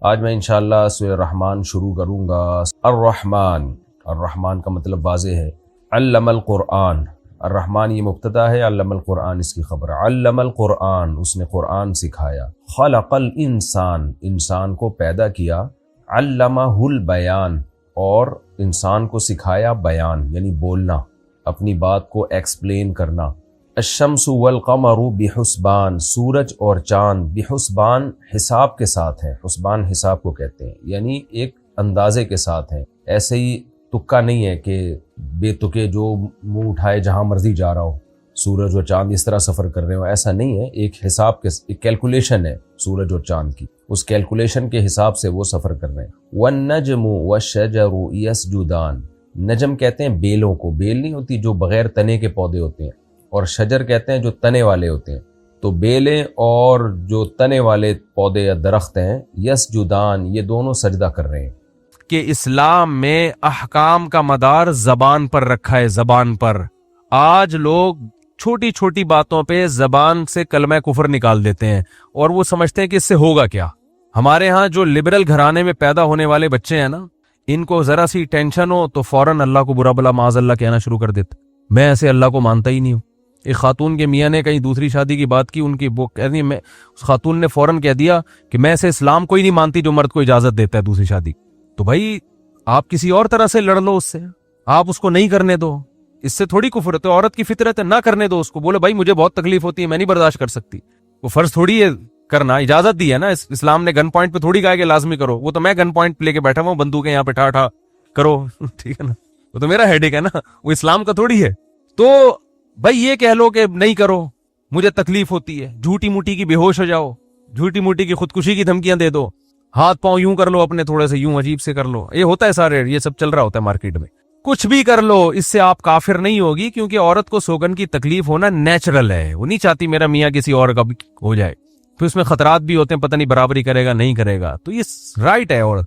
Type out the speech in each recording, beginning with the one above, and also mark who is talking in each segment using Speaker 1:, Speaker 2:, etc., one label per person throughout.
Speaker 1: آج میں انشاءاللہ سورہ الرحمن شروع کروں گا۔ الرحمن کا مطلب واضح ہے، علم القرآن۔ الرحمن یہ مبتدا ہے، علم القرآن اس کی خبر۔ علم القرآن، اس نے قرآن سکھایا۔ خلق الانسان، انسان کو پیدا کیا۔ علمہ البیان، اور انسان کو سکھایا بیان یعنی بولنا، اپنی بات کو ایکسپلین کرنا۔ الشمس والقمر بحسبان، سورج اور چاند بحسبان حساب کے ساتھ ہیں۔ حسبان حساب کو کہتے ہیں، یعنی ایک اندازے کے ساتھ ہیں، ایسے ہی تکا نہیں ہے کہ بے تکے جو منہ اٹھائے جہاں مرضی جا رہا ہو، سورج اور چاند اس طرح سفر کر رہے ہو، ایسا نہیں ہے۔ ایک حساب کے ایک کیلکولیشن ہے سورج اور چاند کی، اس کیلکولیشن کے حساب سے وہ سفر کر رہے ہیں۔ والنجم والشجر یسجدان، نجم کہتے ہیں بیلوں کو، بیل نہیں ہوتی جو بغیر تنے کے پودے ہوتے ہیں، اور شجر کہتے ہیں جو تنے والے ہوتے ہیں۔ تو بیلیں اور جو تنے والے پودے یا درخت ہیں، یسجدان، یہ دونوں سجدہ کر رہے ہیں۔
Speaker 2: کہ اسلام میں احکام کا مدار زبان پر رکھا ہے، زبان پر۔ آج لوگ چھوٹی چھوٹی باتوں پہ زبان سے کلمہ کفر نکال دیتے ہیں اور وہ سمجھتے ہیں کہ اس سے ہوگا کیا۔ ہمارے ہاں جو لبرل گھرانے میں پیدا ہونے والے بچے ہیں نا، ان کو ذرا سی ٹینشن ہو تو فوراً اللہ کو برا بلا معاذ اللہ کہنا شروع کر دیتے۔ میں ایسے اللہ کو مانتا ہی نہیں ہوں۔ ایک خاتون کے میاں نے کہیں دوسری شادی کی بات کی، ان کی وہ کہہ رہی ہے، اس خاتون نے فوراً کہہ دیا کہ میں ایسے اسلام کو ہی نہیں مانتی جو مرد کو اجازت دیتا ہے دوسری شادی۔ تو بھائی آپ کسی اور طرح سے لڑ لو اس سے، آپ اس کو نہیں کرنے دو، اس سے تھوڑی کفر ہے۔ تو عورت کی فطرت ہے، نہ کرنے دو اس کو، بولے بھائی مجھے بہت تکلیف ہوتی ہے، میں نہیں برداشت کر سکتی۔ وہ فرض تھوڑی ہے کرنا، اجازت دی ہے نا، اسلام نے گن پوائنٹ پہ تھوڑی کہا کہ لازمی کرو۔ وہ تو میں گن پوائنٹ لے کے بیٹھا ہوں، بندوقیں یہاں پہ ٹھا ٹھا کرو، ٹھیک ہے نا، وہ تو میرا ہیڈ ایک ہے نا، وہ اسلام کا تھوڑی ہے۔ تو بھائی یہ کہہ لو کہ نہیں کرو مجھے تکلیف ہوتی ہے، جھوٹی موٹی کی بے ہوش ہو جاؤ، جھوٹی موٹی کی خودکشی کی دھمکیاں دے دو، ہاتھ پاؤں یوں کر لو اپنے تھوڑے سے، یوں عجیب سے کر لو، یہ ہوتا ہے سارے، یہ سب چل رہا ہوتا ہے مارکیٹ میں۔ کچھ بھی کر لو، اس سے آپ کافر نہیں ہوگی، کیونکہ عورت کو سوگن کی تکلیف ہونا نیچرل ہے، وہ نہیں چاہتی میرا میاں کسی اور کا بھی ہو جائے، پھر اس میں خطرات بھی ہوتے ہیں، پتہ نہیں برابری کرے گا نہیں کرے گا، تو یہ رائٹ ہے۔ اور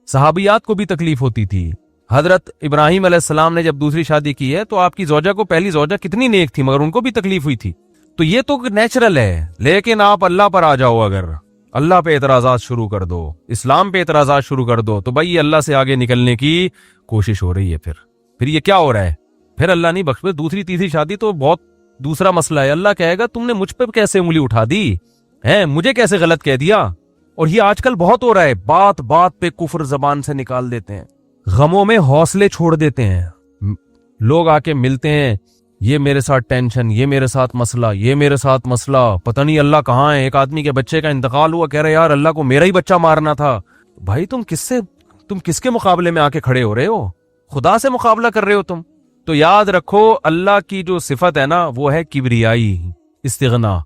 Speaker 2: صحابیات کو بھی تکلیف ہوتی تھی۔ حضرت ابراہیم علیہ السلام نے جب دوسری شادی کی ہے تو آپ کی زوجہ کو، پہلی زوجہ کتنی نیک تھی مگر ان کو بھی تکلیف ہوئی تھی، تو یہ تو نیچرل ہے۔ لیکن آپ اللہ پر آ جاؤ، اگر اللہ پہ اعتراضات شروع کر دو، اسلام پہ اعتراضات شروع کر دو، تو بھائی یہ اللہ سے آگے نکلنے کی کوشش ہو رہی ہے۔ پھر یہ کیا ہو رہا ہے، پھر اللہ نہیں بخش۔ دوسری تیسری شادی تو بہت دوسرا مسئلہ ہے۔ اللہ کہے گا تم نے مجھ پہ کیسے انگلی اٹھا دی ہے، مجھے کیسے غلط کہہ دیا۔ اور یہ آج کل بہت ہو رہا ہے، بات بات پہ کفر زبان سے نکال دیتے ہیں، غموں میں حوصلے چھوڑ دیتے ہیں۔ لوگ آ کے ملتے ہیں، یہ میرے ساتھ ٹینشن، یہ میرے ساتھ مسئلہ، یہ میرے ساتھ مسئلہ، پتہ نہیں اللہ کہاں ہے۔ ایک آدمی کے بچے کا انتقال ہوا، کہہ رہے یار اللہ کو میرا ہی بچہ مارنا تھا۔ بھائی تم کس کے مقابلے میں آ کے کھڑے ہو رہے ہو؟ خدا سے مقابلہ کر رہے ہو تم۔ تو یاد رکھو اللہ کی جو صفت ہے نا وہ ہے کبریائی، استغنا۔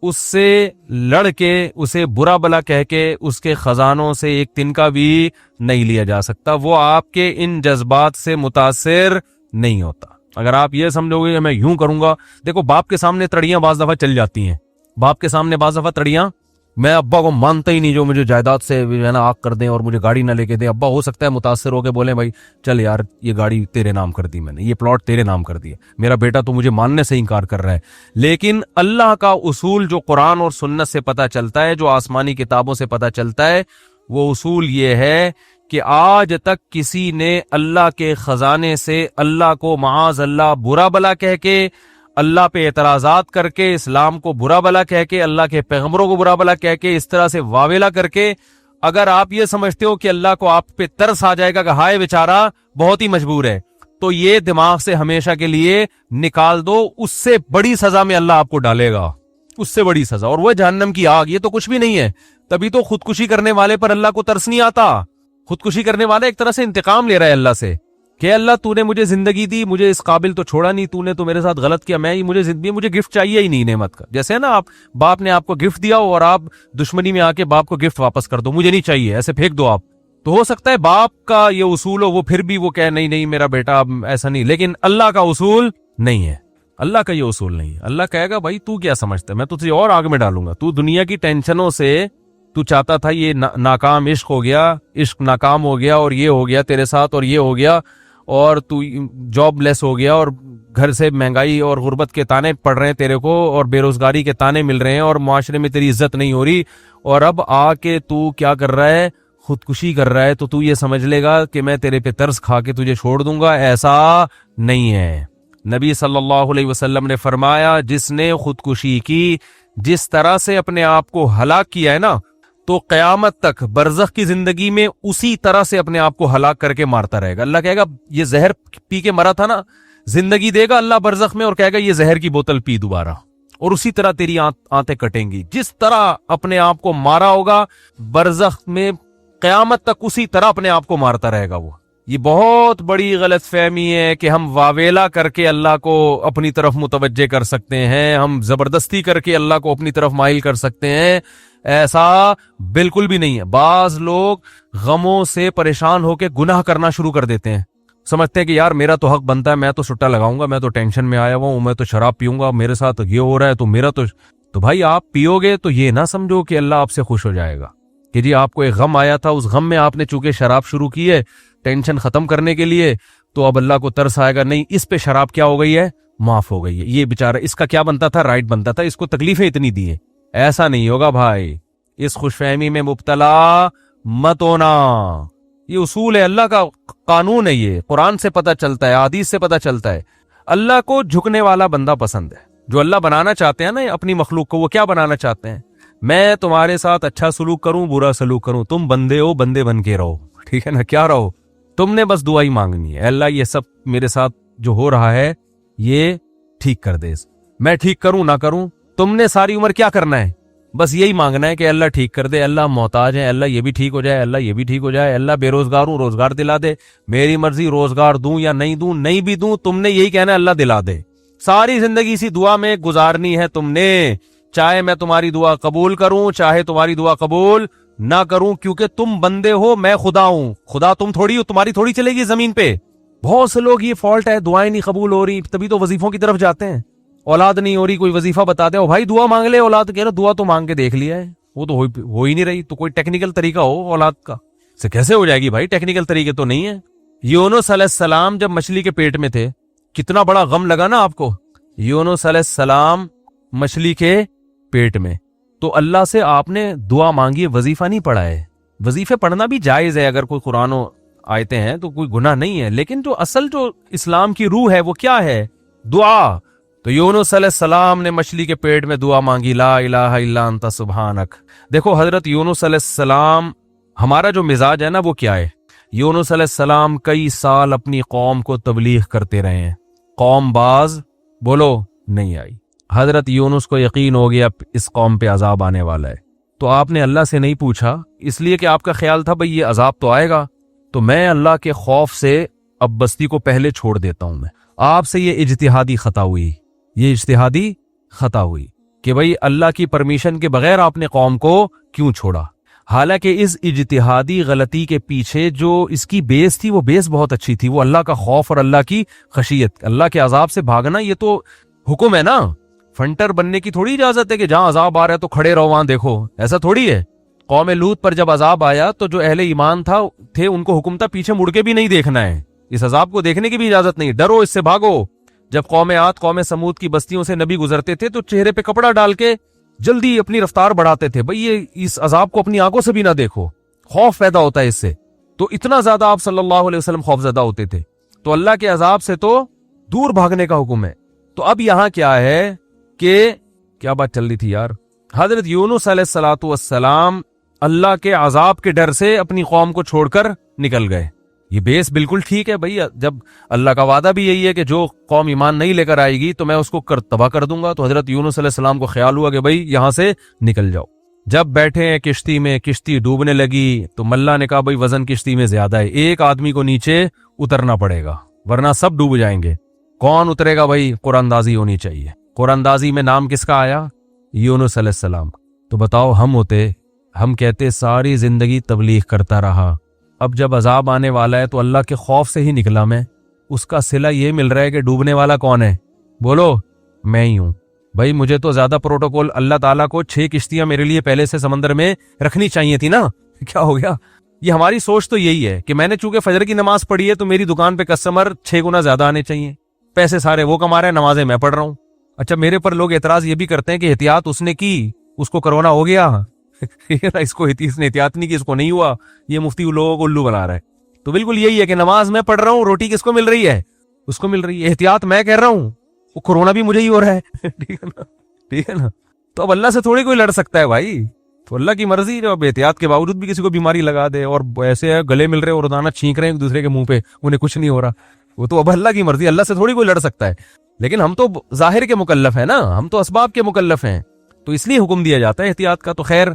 Speaker 2: اس سے لڑ کے، اسے برا بلا کہہ کے، اس کے خزانوں سے ایک تنکا بھی نہیں لیا جا سکتا۔ وہ آپ کے ان جذبات سے متاثر نہیں ہوتا۔ اگر آپ یہ سمجھو گے کہ میں یوں کروں گا، دیکھو باپ کے سامنے تڑیاں بعض دفعہ چل جاتی ہیں، باپ کے سامنے بعض دفعہ تڑیاں، میں ابا کو مانتا ہی نہیں جو مجھے جائیداد سے آگ کر دیں اور مجھے گاڑی نہ لے کے دیں۔ ابا ہو سکتا ہے متاثر ہو کے بولیں بھائی چل یار یہ گاڑی تیرے نام کر دی میں نے، یہ پلاٹ تیرے نام کر دیا، میرا بیٹا تو مجھے ماننے سے انکار کر رہا ہے۔ لیکن اللہ کا اصول جو قرآن اور سنت سے پتہ چلتا ہے، جو آسمانی کتابوں سے پتہ چلتا ہے، وہ اصول یہ ہے کہ آج تک کسی نے اللہ کے خزانے سے اللہ کو معاذ اللہ برا بلا کہہ کے، اللہ پہ اعتراضات کر کے، اسلام کو برا بلا کہہ کے، اللہ کے پیغمبروں کو برا بلا کہہ کے، اس طرح سے واویلا کر کے، اگر آپ یہ سمجھتے ہو کہ اللہ کو آپ پہ ترس آ جائے گا کہ ہائے بیچارہ بہت ہی مجبور ہے، تو یہ دماغ سے ہمیشہ کے لیے نکال دو۔ اس سے بڑی سزا میں اللہ آپ کو ڈالے گا، اس سے بڑی سزا، اور وہ جہنم کی آگ۔ یہ تو کچھ بھی نہیں ہے۔ تبھی تو خودکشی کرنے والے پر اللہ کو ترس نہیں آتا۔ خودکشی کرنے والا ایک طرح سے انتقام لے رہا ہے اللہ سے کہ اللہ تو نے مجھے زندگی دی، مجھے اس قابل تو چھوڑا نہیں، تو نے تو میرے ساتھ غلط کیا، مجھے گفٹ چاہیے ہی نہیں نعمت کا۔ جیسے ہے نا آپ باپ نے آپ کو گفٹ دیا اور آپ دشمنی میں آ کے باپ کو گفٹ واپس کر دو، مجھے نہیں چاہیے، ایسے پھینک دو آپ۔ تو ہو سکتا ہے باپ کا یہ اصول ہو، وہ پھر بھی وہ کہے نہیں میرا بیٹا ایسا نہیں، لیکن اللہ کا اصول نہیں ہے، اللہ کا یہ اصول نہیں ہے۔ اللہ کہے گا بھائی تو کیا سمجھتا ہے، میں تجھے اور آگ میں ڈالوں گا۔ تو دنیا کی ٹینشنوں سے تو چاہتا تھا یہ ناکام عشق ہو گیا، عشق ناکام ہو گیا، اور یہ ہو گیا تیرے ساتھ، اور یہ ہو گیا، اور تو جاب لیس ہو گیا، اور گھر سے مہنگائی اور غربت کے تانے پڑ رہے ہیں تیرے کو، اور بے روزگاری کے تانے مل رہے ہیں، اور معاشرے میں تیری عزت نہیں ہو رہی، اور اب آ کے تو کیا کر رہا ہے، خودکشی کر رہا ہے تو تو یہ سمجھ لے گا کہ میں تیرے پہ ترس کھا کے تجھے چھوڑ دوں گا، ایسا نہیں ہے۔ نبی صلی اللہ علیہ وسلم نے فرمایا جس نے خودکشی کی، جس طرح سے اپنے آپ کو ہلاک کیا ہے نا، تو قیامت تک برزخ کی زندگی میں اسی طرح سے اپنے آپ کو ہلاک کر کے مارتا رہے گا۔ اللہ کہے گا یہ زہر پی کے مرا تھا نا، زندگی دے گا اللہ برزخ میں اور کہے گا یہ زہر کی بوتل پی دوبارہ، اور اسی طرح تیری آنتیں کٹیں گی۔ جس طرح اپنے آپ کو مارا ہوگا برزخ میں، قیامت تک اسی طرح اپنے آپ کو مارتا رہے گا وہ۔ یہ بہت بڑی غلط فہمی ہے کہ ہم واویلا کر کے اللہ کو اپنی طرف متوجہ کر سکتے ہیں، ہم زبردستی کر کے اللہ کو اپنی طرف مائل کر سکتے ہیں، ایسا بالکل بھی نہیں ہے۔ بعض لوگ غموں سے پریشان ہو کے گناہ کرنا شروع کر دیتے ہیں، سمجھتے ہیں کہ یار میرا تو حق بنتا ہے، میں تو سٹا لگاؤں گا، میں تو ٹینشن میں آیا ہوا ہوں، میں تو شراب پیوں گا، میرے ساتھ یہ ہو رہا ہے تو میرا تو بھائی آپ پیو گے تو یہ نہ سمجھو کہ اللہ آپ سے خوش ہو جائے گا کہ جی آپ کو ایک غم آیا تھا، اس غم میں آپ نے چونکہ شراب شروع کی ہے ٹینشن ختم کرنے کے لیے، تو اب اللہ کو ترس آئے گا، نہیں اس پہ شراب کیا ہو گئی ہے، معاف ہو گئی ہے، یہ بیچارہ اس کا کیا بنتا تھا، رائٹ بنتا تھا، اس کو تکلیفیں اتنی دی ہیں۔ ایسا نہیں ہوگا بھائی، اس خوش فہمی میں مبتلا مت ہونا۔ یہ اصول ہے، اللہ کا قانون ہے، یہ قرآن سے پتہ چلتا ہے، حدیث سے پتہ چلتا ہے۔ اللہ کو جھکنے والا بندہ پسند ہے۔ جو اللہ بنانا چاہتے ہیں نا اپنی مخلوق کو، وہ کیا بنانا چاہتے ہیں؟ میں تمہارے ساتھ اچھا سلوک کروں، برا سلوک کروں، تم بندے ہو، بندے بن کے رہو، ٹھیک ہے نا؟ کیا رہو، تم نے بس دعا ہی مانگنی ہے، اللہ یہ سب میرے ساتھ جو ہو رہا ہے یہ ٹھیک کر دے، میں ٹھیک کروں نہ کروں، تم نے ساری عمر کیا کرنا ہے؟ بس یہی مانگنا ہے کہ اللہ ٹھیک کر دے، اللہ محتاج ہے، اللہ یہ بھی ٹھیک ہو جائے، اللہ یہ بھی ٹھیک ہو جائے، اللہ بے روزگار ہوں روزگار دلا دے، میری مرضی روزگار دوں یا نہیں دوں، نہیں بھی دوں تم نے یہی کہنا ہے اللہ دلا دے۔ ساری زندگی اسی دعا میں گزارنی ہے تم نے، چاہے میں تمہاری دعا قبول کروں چاہے تمہاری دعا قبول نہ کروں، کیونکہ تم بندے ہو، میں خدا ہوں، خدا تم تھوڑی ہو، تمہاری تھوڑی چلے گی زمین پہ۔ بہت سے لوگ یہ فالٹ ہے، دعائیں نہیں قبول ہو رہی، تبھی تو وظیفوں کی طرف جاتے ہیں، اولاد نہیں ہو رہی، کوئی وظیفہ بتا دے، بھائی دعا مانگ لے، اولاد کہہ رہا دعا تو مانگ کے دیکھ لیا ہے، وہ تو ہو ہی نہیں رہی، تو کوئی ٹیکنیکل طریقہ ہو اولاد کا، سے کیسے ہو جائے گی بھائی؟ ٹیکنیکل طریقے تو نہیں ہے۔ یونس علیہ السلام جب مچھلی کے پیٹ میں تھے، کتنا بڑا غم لگا نا آپ کو؟ یونس علیہ السلام مچھلی کے پیٹ میں، تو اللہ سے آپ نے دعا مانگی، وظیفہ نہیں پڑھا ہے۔ وظیفے پڑھنا بھی جائز ہے، اگر کوئی قرآن و آیتیں ہیں تو کوئی گناہ نہیں ہے، لیکن جو اصل جو اسلام کی روح ہے وہ کیا ہے؟ دعا۔ تو یونس علیہ السلام نے مچھلی کے پیٹ میں دعا مانگی، لا الہ الا انت سبحانک۔ دیکھو حضرت یونس علیہ السلام، ہمارا جو مزاج ہے نا وہ کیا ہے؟ یونس علیہ السلام کئی سال اپنی قوم کو تبلیغ کرتے رہے ہیں، قوم باز بولو نہیں آئی۔ حضرت یونس کو یقین ہو گیا اس قوم پہ عذاب آنے والا ہے، تو آپ نے اللہ سے نہیں پوچھا، اس لیے کہ آپ کا خیال تھا بھئی یہ عذاب تو آئے گا، تو میں اللہ کے خوف سے اب بستی کو پہلے چھوڑ دیتا ہوں۔ میں آپ سے یہ اجتہادی خطا ہوئی، یہ اجتہادی خطا ہوئی کہ بھئی اللہ کی پرمیشن کے بغیر آپ نے قوم کو کیوں چھوڑا؟ حالانکہ اس اجتہادی غلطی کے پیچھے جو اس کی بیس تھی وہ بیس بہت اچھی تھی، وہ اللہ کا خوف اور اللہ کی خشیت، اللہ کے عذاب سے بھاگنا یہ تو حکم ہے نا، فنٹر بننے کی تھوڑی اجازت ہے کہ جہاں عذاب آ رہا ہے تو کھڑے رہو وہاں دیکھو، ایسا تھوڑی ہے۔ قوم لوط پر جب عذاب آیا تو جو اہل ایمان تھے ان کو حکم تھا پیچھے مڑ کے بھی نہیں دیکھنا ہے، اس عذاب کو دیکھنے کی بھی اجازت نہیں، ڈرو اس سے بھاگو۔ جب قوم عاد قوم سمود کی بستیوں سے نبی گزرتے تھے تو چہرے پہ کپڑا ڈال کے جلدی اپنی رفتار بڑھاتے تھے، بھئی یہ اس عذاب کو اپنی آنکھوں سے بھی نہ دیکھو، خوف پیدا ہوتا ہے اس سے، تو اتنا زیادہ آپ صلی اللہ علیہ وسلم خوف زدہ ہوتے تھے، تو اللہ کے عذاب سے تو دور بھاگنے کا حکم ہے۔ تو اب یہاں کیا ہے کہ کیا بات چل رہی تھی یار؟ حضرت یونس علیہ الصلوۃ والسلام اللہ کے عذاب کے ڈر سے اپنی قوم کو چھوڑ کر نکل گئے، یہ بیس بالکل ٹھیک ہے بھئی، جب اللہ کا وعدہ بھی یہی ہے کہ جو قوم ایمان نہیں لے کر آئے گی تو میں اس کو تباہ کر دوں گا، تو حضرت یونس علیہ السلام کو خیال ہوا کہ بھئی یہاں سے نکل جاؤ۔ جب بیٹھے ہیں کشتی میں، کشتی ڈوبنے لگی تو ملا نے کہا بھئی وزن کشتی میں زیادہ ہے، ایک آدمی کو نیچے اترنا پڑے گا ورنہ سب ڈوب جائیں گے۔ کون اترے گا بھئی؟ قرآن اندازی ہونی چاہیے۔ قرآن اندازی میں نام کس کا آیا؟ یونس علیہ السلام۔ تو بتاؤ ہم ہوتے، ہم کہتے ساری زندگی تبلیغ کرتا رہا، اب جب عذاب آنے والا ہے تو اللہ کے خوف سے ہی نکلا میں، اس کا صلہ یہ مل رہا ہے کہ ڈوبنے والا کون ہے؟ بولو میں ہی ہوں۔ بھائی مجھے تو زیادہ پروٹوکول، اللہ تعالیٰ کو 6 کشتیاں میرے لیے پہلے سے سمندر میں رکھنی چاہیے تھی نا، کیا ہو گیا؟ یہ ہماری سوچ تو یہی ہے کہ میں نے چونکہ فجر کی نماز پڑھی ہے تو میری دکان پہ کسٹمر 6 گنا زیادہ آنے چاہیے، پیسے سارے وہ کما رہے ہیں، نمازیں میں پڑھ رہا ہوں۔ اچھا میرے پر لوگ اعتراض یہ بھی کرتے ہیں کہ احتیاط اس نے کی، اس کو کرونا ہو گیا، ٹھیک ہے نا, اس نے احتیاط نہیں کی, اس کو نہیں ہوا, یہ مفتی لوگوں کو الو بنا رہا ہے. تو بالکل یہی ہے کہ نماز میں پڑھ رہا ہوں, روٹی کس کو مل رہی ہے, اس کو مل رہی ہے. احتیاط میں کہہ رہا ہوں, وہ کورونا بھی مجھے ہی ہو رہا ہے. ٹھیک ہے نا, ٹھیک ہے نا. تو اب اللہ سے تھوڑی کوئی لڑ سکتا ہے بھائی, تو اللہ کی مرضی, جو اب احتیاط کے باوجود بھی کسی کو بیماری لگا دے, اور ایسے ہے گلے مل رہے اور روزانہ چھینک رہے ہیں ایک دوسرے کے منہ پہ, انہیں کچھ نہیں ہو رہا, وہ تو اب اللہ کی مرضی, اللہ سے تھوڑی کوئی لڑ سکتا ہے. لیکن ہم تو ظاہر کے مکلف ہیں نا, ہم تو اسباب کے مکلف ہیں, تو اس لیے حکم دیا جاتا ہے احتیاط کا. تو خیر,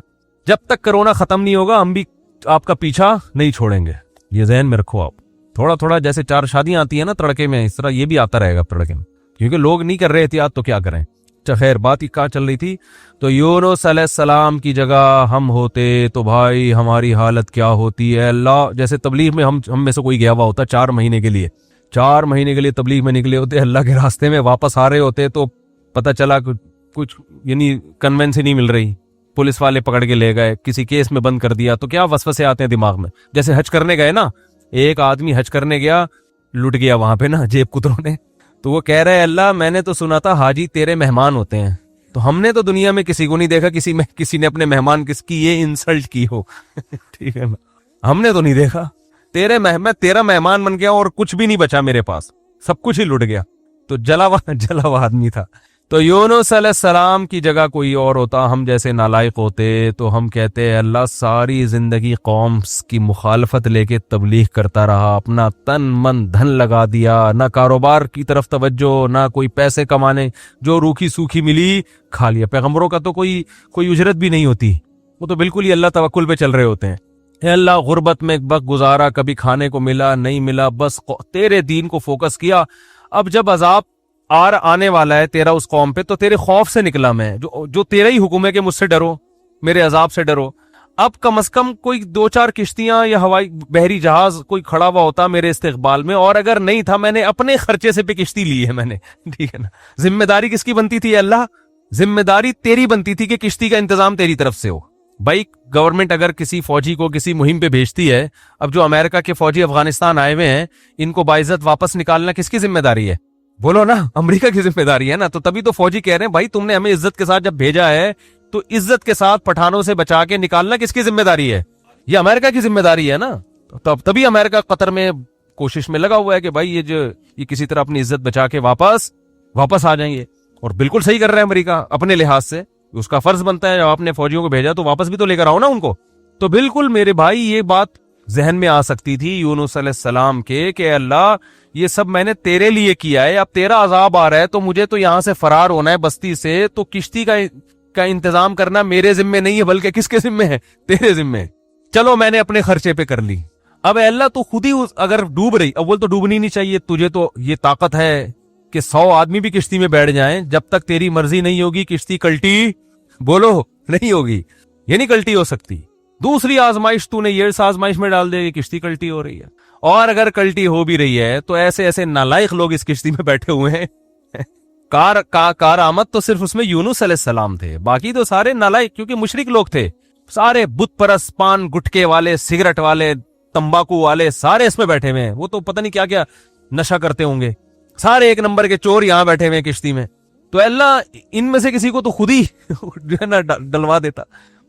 Speaker 2: جب تک کرونا ختم نہیں ہوگا ہم بھی آپ کا پیچھا نہیں چھوڑیں گے, یہ ذہن میں رکھو آپ. تھوڑا تھوڑا جیسے 4 شادیاں آتی ہیں نا تڑکے میں, اس طرح یہ بھی آتا رہے گا تڑکے میں, کیونکہ لوگ نہیں کر رہے احتیاط, تو کیا کریں. اچھا خیر, بات ہی کہاں چل رہی تھی. تو یونس علیہ السلام کی جگہ ہم ہوتے تو بھائی ہماری حالت کیا ہوتی ہے. اللہ, جیسے تبلیغ میں ہم میں سے کوئی گیا ہوا ہوتا 4 مہینے کے لیے, 4 مہینے کے لیے تبلیغ میں نکلے ہوتے, اللہ کے راستے میں واپس آ رہے ہوتے, تو پتہ چلا کچھ یعنی کنوینس ہی نہیں مل رہی, پولیس والے پکڑ کے لے گئے, کسی کیس میں بند کر دیا, تو کیا وسوسے آتے ہیں دماغ میں. جیسے حج کرنے گئے نا, ایک آدمی حج کرنے گیا, لٹ گیا وہاں پہ نا جیب کتروں نے, تو وہ کہہ رہے اللہ میں نے تو سنا تھا حاجی تیرے مہمان ہوتے ہیں, تو ہم نے تو دنیا میں کسی کو نہیں دیکھا کسی نے اپنے مہمان کس کی یہ انسلٹ کی ہو. ٹھیک ہے نا, ہم نے تو نہیں دیکھا, میں تیرا مہمان بن گیا اور کچھ بھی نہیں بچا میرے پاس, سب کچھ ہی لٹ گیا. تو جلا ہوا آدمی تھا. تو یونس علیہ السلام کی جگہ کوئی اور ہوتا, ہم جیسے نالائق ہوتے, تو ہم کہتے ہیں اللہ ساری زندگی قوم کی مخالفت لے کے تبلیغ کرتا رہا, اپنا تن من دھن لگا دیا, نہ کاروبار کی طرف توجہ, نہ کوئی پیسے کمانے, جو روکھی سوکھی ملی کھا لیا. پیغمبروں کا تو کوئی اجرت بھی نہیں ہوتی, وہ تو بالکل ہی اللہ توکل پہ چل رہے ہوتے ہیں. اے اللہ غربت میں ایک وقت گزارا, کبھی کھانے کو ملا نہیں ملا, بس تیرے دین کو فوکس کیا. اب جب عذاب آنے والا ہے تیرا اس قوم پہ, تو تیرے خوف سے نکلا میں, جو تیرا ہی حکم ہے کہ مجھ سے ڈرو, میرے عذاب سے ڈرو. اب کم از کم کوئی 2-4 کشتیاں یا ہوائی بحری جہاز کوئی کھڑا ہوا ہوتا میرے استقبال میں, اور اگر نہیں تھا میں نے اپنے خرچے سے پہ کشتی لی ہے میں نے. ٹھیک ہے نا, ذمہ داری کس کی بنتی تھی اللہ, ذمہ داری تیری بنتی تھی کہ کشتی کا انتظام تیری طرف سے ہو. بھائی گورنمنٹ اگر کسی فوجی کو کسی مہم پہ بھیجتی ہے, اب جو امریکہ کے فوجی افغانستان آئے ہوئے ہیں, ان کو باعزت واپس نکالنا کس کی ذمہ داری ہے, بولو نا, امریکہ کی ذمہ داری ہے نا. تو تبھی تو فوجی کہہ رہے ہیں بھائی تم نے ہمیں عزت کے ساتھ جب بھیجا ہے, تو عزت کے ساتھ پٹھانوں سے بچا کے نکالنا کس کی ذمہ داری ہے, یہ امریکہ کی ذمہ داری ہے نا. تبھی امریکہ قطر میں کوشش میں لگا ہوا ہے کہ بھائی یہ کسی طرح اپنی عزت بچا کے واپس آ جائیں گے, اور بالکل صحیح کر رہا ہے امریکہ اپنے لحاظ سے, اس کا فرض بنتا ہے جب آپ نے فوجیوں کو بھیجا تو واپس بھی تو لے کر آؤ نا ان کو. تو بالکل میرے بھائی یہ بات ذہن میں آ سکتی تھی یونس علیہ السلام کے کہ اللہ یہ سب میں نے تیرے لیے کیا ہے, اب تیرا عذاب آ رہا ہے تو مجھے تو یہاں سے فرار ہونا ہے بستی سے, تو کشتی کا انتظام کرنا میرے ذمے نہیں ہے بلکہ کس کے ذمے ہے, تیرے ذمے. چلو میں نے اپنے خرچے پہ کر لی. اب اے اللہ تو خود ہی اگر ڈوب رہی, اول تو ڈوبنی نہیں چاہیے, تجھے تو یہ طاقت ہے کہ 100 آدمی بھی کشتی میں بیٹھ جائیں, جب تک تیری مرضی نہیں ہوگی کشتی کلٹی بولو نہیں ہوگی, یہ نہیں کلٹی ہو سکتی. دوسری آزمائش تو نے یہ آزمائش میں ڈال دے گی, کشتی کلٹی ہو رہی ہے, اور اگر کلٹی ہو بھی رہی ہے تو ایسے نالائق لوگ اس کشتی میں بیٹھے ہوئے ہیں. کار آمد تو صرف اس میں یونس علیہ السلام تھے, باقی تو سارے نالائق, کیونکہ مشرک لوگ تھے, سارے بت پرست, پان گٹکے والے, سگریٹ والے, تمباکو والے, سارے اس میں بیٹھے ہوئے ہیں. وہ تو پتہ نہیں کیا کیا نشہ کرتے ہوں گے, سارے ایک نمبر کے چور یہاں بیٹھے ہوئے ہیں کشتی میں. تو اللہ ان میں سے کسی کو تو خود ہی جو ہے نا ڈلوا دیتا.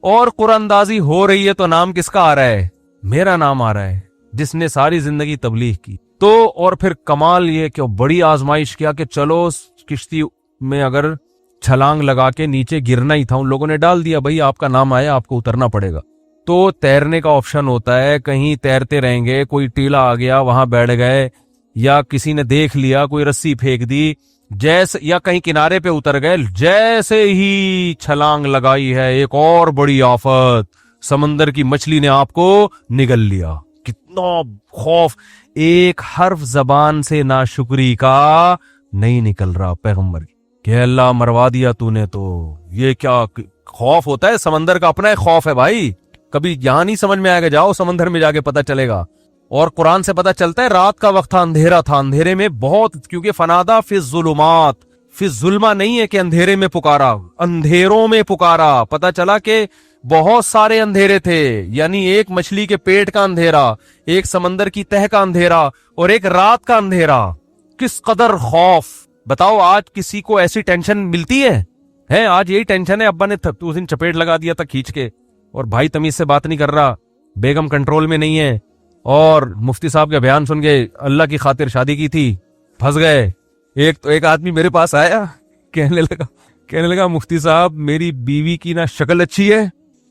Speaker 2: اور قرآن اندازی ہو رہی ہے تو نام کس کا آ رہا ہے, میرا نام آ رہا ہے, جس نے ساری زندگی تبلیغ کی. تو اور پھر کمال یہ کہ بڑی آزمائش کیا کہ چلو کشتی میں اگر چھلانگ لگا کے نیچے گرنا ہی تھا, ان لوگوں نے ڈال دیا بھائی آپ کا نام آیا آپ کو اترنا پڑے گا. تو تیرنے کا آپشن ہوتا ہے, کہیں تیرتے رہیں گے, کوئی ٹیلا آ گیا وہاں بیٹھ گئے, یا کسی نے دیکھ لیا کوئی رسی پھینک دی جیسے, یا کہیں کنارے پہ اتر گئے, جیسے ہی چھلانگ لگائی ہے ایک اور بڑی آفت, سمندر کی مچھلی نے آپ کو نگل لیا. کتنا خوف, ایک حرف زبان سے ناشکری کا نہیں نکل رہا پیغمبر کی کہ اللہ مروا دیا تو نے. تو یہ کیا خوف ہوتا ہے, سمندر کا اپنا ایک خوف ہے بھائی, کبھی یہاں نہیں سمجھ میں آئے گا, جاؤ سمندر میں جا کے پتہ چلے گا. اور قرآن سے پتہ چلتا ہے رات کا وقت تھا, اندھیرا تھا, اندھیرے میں بہت, کیونکہ فنادا فی الظلمات, فی الظلمہ نہیں ہے کہ اندھیرے میں پکارا, اندھیروں میں پکارا. پتہ چلا کہ بہت سارے اندھیرے تھے, یعنی ایک مچھلی کے پیٹ کا اندھیرا, ایک سمندر کی تہ کا اندھیرا, اور ایک رات کا اندھیرا. کس قدر خوف. بتاؤ آج کسی کو ایسی ٹینشن ملتی ہے؟ آج یہی ٹینشن ہے, ابا نے اس دن چپیٹ لگا دیا تھا کھینچ کے, اور بھائی تمیز سے بات نہیں کر رہا, بیگم کنٹرول میں نہیں ہے, اور مفتی صاحب کا بیان سن کے اللہ کی خاطر شادی کی تھی, پھنس گئے. ایک آدمی میرے پاس آیا, کہنے لگا مفتی صاحب میری بیوی کی نہ شکل اچھی ہے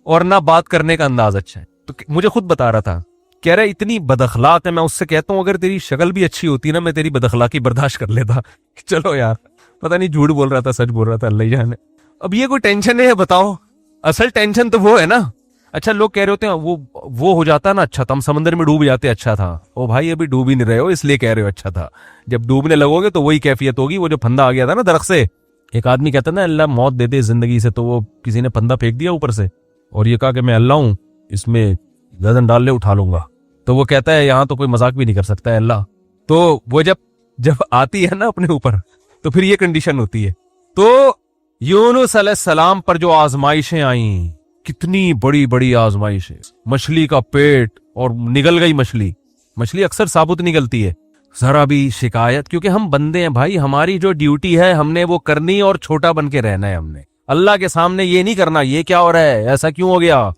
Speaker 2: اور نہ بات کرنے کا انداز اچھا ہے. تو مجھے خود بتا رہا تھا, کہہ رہا اتنی بد اخلاق ہے. میں اس سے کہتا ہوں اگر تیری شکل بھی اچھی ہوتی نا میں تیری بد اخلاقی برداشت کر لیتا. چلو یار, پتہ نہیں جھوٹ بول رہا تھا سچ بول رہا تھا, اللہ ہی جانے. اب یہ کوئی ٹینشن ہے بتاؤ؟ اصل ٹینشن تو وہ ہے نا. اچھا لوگ کہہ رہے ہوتے ہیں وہ ہو جاتا نا اچھا تھا, ہم سمندر میں ڈوب جاتے اچھا تھا. او بھائی ابھی ڈوب ہی نہیں رہے ہو اس لیے کہہ رہے ہو اچھا تھا. جب ڈوبنے لگو گے تو وہی کیفیت ہوگی. وہ جو پھندا آ گیا تھا نا درخت سے, ایک آدمی کہتا نا اللہ موت دے دے زندگی سے, تو وہ کسی نے پھندا پھینک دیا اوپر سے اور یہ کہا کہ میں اللہ ہوں, اس میں گردن ڈال لے اٹھا لوں گا. تو وہ کہتا ہے یہاں تو کوئی مذاق بھی نہیں کر سکتا ہے اللہ. تو وہ جب آتی ہے نا اپنے اوپر تو پھر یہ کنڈیشن ہوتی ہے. تو یونس علیہ السلام پر جو آزمائشیں آئیں, کتنی بڑی بڑی آزمائشیں, مچھلی کا پیٹ اور نگل گئی مچھلی اکثر ثابت نکلتی ہے. ذرا بھی شکایت, کیونکہ ہم بندے ہیں بھائی, ہماری جو ڈیوٹی ہے ہم نے وہ کرنی اور چھوٹا بن کے رہنا ہے. ہم نے اللہ کے سامنے یہ نہیں کرنا یہ کیا ہو رہا ہے, ایسا کیوں ہو گیا,